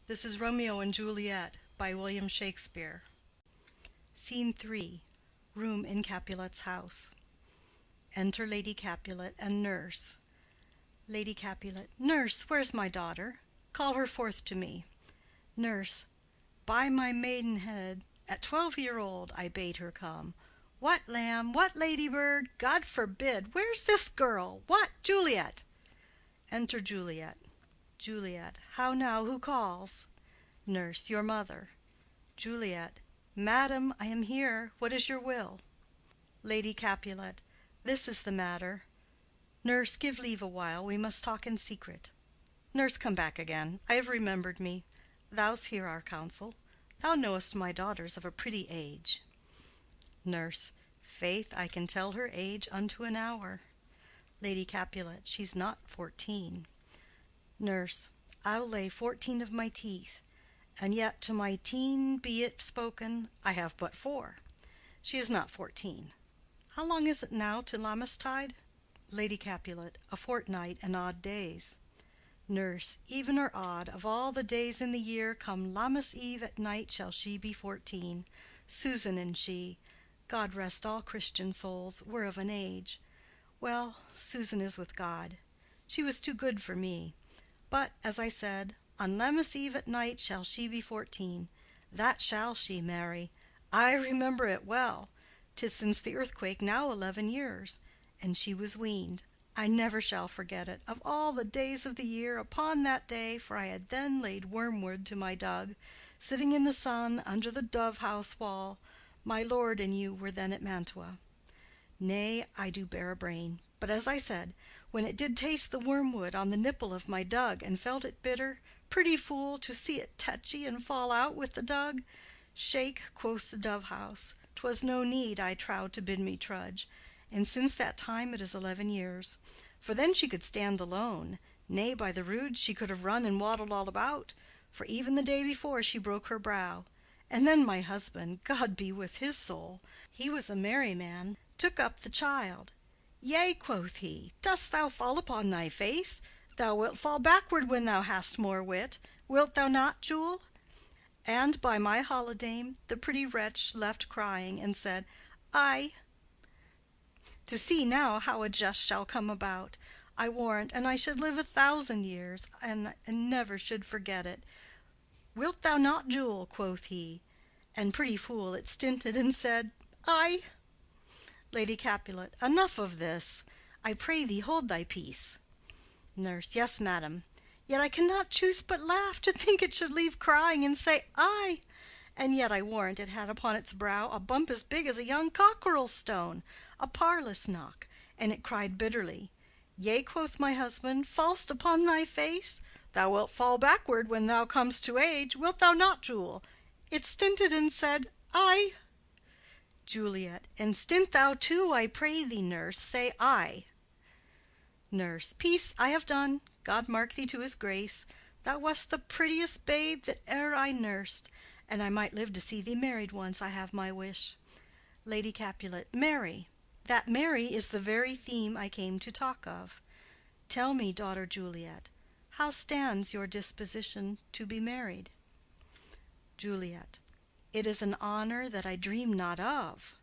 This is Romeo and Juliet by William Shakespeare. Scene 3. Room in Capulet's house. Enter Lady Capulet and nurse. Lady Capulet. Nurse, where's my daughter? Call her forth to me. Nurse. By my maidenhead, at 12-year-old I bade her come. What, lamb? What, ladybird? God forbid! Where's this girl? What, Juliet? Enter Juliet. Juliet. How now? Who calls? Nurse. Your mother. Juliet. Madam, I am here. What is your will? Lady Capulet. This is the matter. Nurse, give leave a while. We must talk in secret. Nurse, come back again. I have remembered me. Thou's hear our counsel. Thou knowest my daughter's of a pretty age. Nurse. Faith, I can tell her age unto an hour. Lady Capulet. She's not 14. Nurse. I'll lay 14 of my teeth, and yet to my teen be it spoken, I have but 4. She is not 14. How long is it now to Lammastide? Lady Capulet. A fortnight and odd days. Nurse. Even or odd, of all the days in the year, come Lammas Eve at night shall she be 14. Susan and she, God rest all Christian souls, were of an age. Well, Susan is with God. She was too good for me. But, as I said, on Lammas Eve at night shall she be 14. That shall she, Mary. I remember it well. 'Tis since the earthquake now 11 years, and she was weaned. I never shall forget it, of all the days of the year, upon that day, for I had then laid wormwood to my dug, sitting in the sun under the dove-house wall. My lord and you were then at Mantua. Nay, I do bear a brain. But as I said, when it did taste the wormwood on the nipple of my dug, and felt it bitter, pretty fool, to see it tetchy and fall out with the dug. Shake, quoth the dove-house, 'twas no need, I trow, to bid me trudge, and since that time it is 11 years. For then she could stand alone, nay, by the rood she could have run and waddled all about, for even the day before she broke her brow. And then my husband, God be with his soul, he was a merry man, took up the child. Yea, quoth he, dost thou fall upon thy face? Thou wilt fall backward when thou hast more wit. Wilt thou not, Jule? And by my holidame, the pretty wretch left crying, and said, Aye. To see now how a jest shall come about, I warrant, and I should live 1,000 years, and never should forget it. Wilt thou not, Jule? Quoth he. And pretty fool it stinted, and said, Aye. Lady Capulet. Enough of this. I pray thee hold thy peace. Nurse. Yes, madam. Yet I cannot choose but laugh to think it should leave crying and say aye. And yet I warrant it had upon its brow a bump as big as a young cockerel stone, a parlous knock, and it cried bitterly. Yea, quoth my husband, fall'st upon thy face? Thou wilt fall backward when thou comest to age. Wilt thou not, Jule? It stinted and said, Aye. Juliet. And stint thou too, I pray thee, nurse, say aye. Nurse. Peace, I have done. God mark thee to his grace. Thou wast the prettiest babe that e'er I nursed, and I might live to see thee married once, I have my wish. Lady Capulet. Marry. That marry is the very theme I came to talk of. Tell me, daughter Juliet, how stands your disposition to be married? Juliet. It is an honor that I dream not of.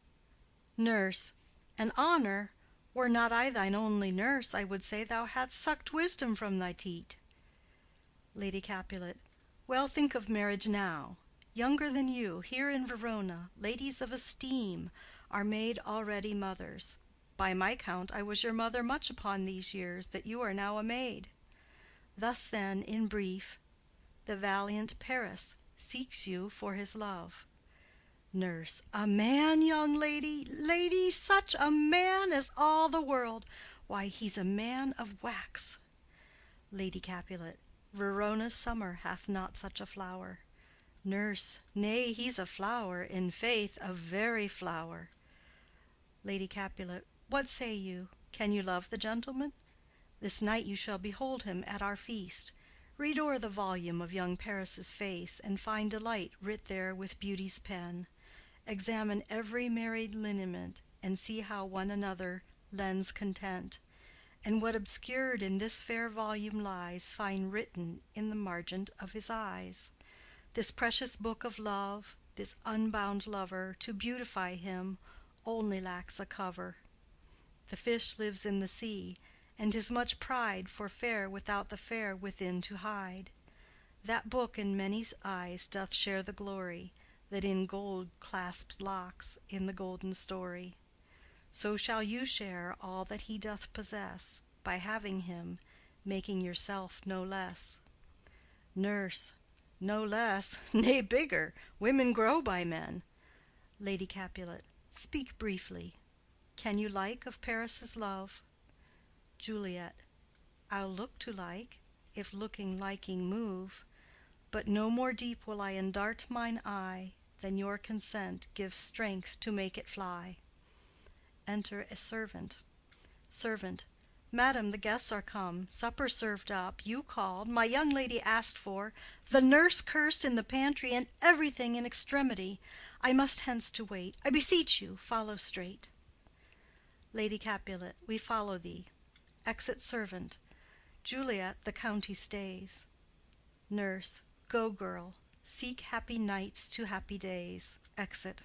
Nurse. An honor? Were not I thine only nurse, I would say thou hadst sucked wisdom from thy teat. Lady Capulet. Well, think of marriage now. Younger than you, here in Verona, ladies of esteem, are made already mothers. By my count, I was your mother much upon these years, that you are now a maid. Thus then, in brief, the valiant Paris seeks you for his love. Nurse. A man, young lady, lady, such a man as all the world. Why, he's a man of wax. Lady Capulet. Verona's summer hath not such a flower. Nurse. Nay, he's a flower, in faith, a very flower. Lady Capulet. What say you? Can you love the gentleman? This night you shall behold him at our feast. Read o'er the volume of young Paris's face, and find delight writ there with beauty's pen. Examine every married lineament, and see how one another lends content. And what obscured in this fair volume lies, find written in the margent of his eyes. This precious book of love, this unbound lover, to beautify him, only lacks a cover. The fish lives in the sea, and 'tis much pride for fair without the fair within to hide. That book in many's eyes doth share the glory that in gold clasped locks in the golden story. So shall you share all that he doth possess, by having him, making yourself no less. Nurse. No less, nay bigger. Women grow by men. Lady Capulet. Speak briefly. Can you like of Paris's love? Juliet. I'll look to like, if looking liking move. But no more deep will I endart mine eye than your consent gives strength to make it fly. Enter a servant. Servant. Madam, the guests are come, supper served up, you called, my young lady asked for, the nurse cursed in the pantry, and everything in extremity. I must hence to wait. I beseech you, follow straight. Lady Capulet. We follow thee. Exit servant. Juliet, the county stays. Nurse. Go, girl, seek happy nights to happy days. Exit.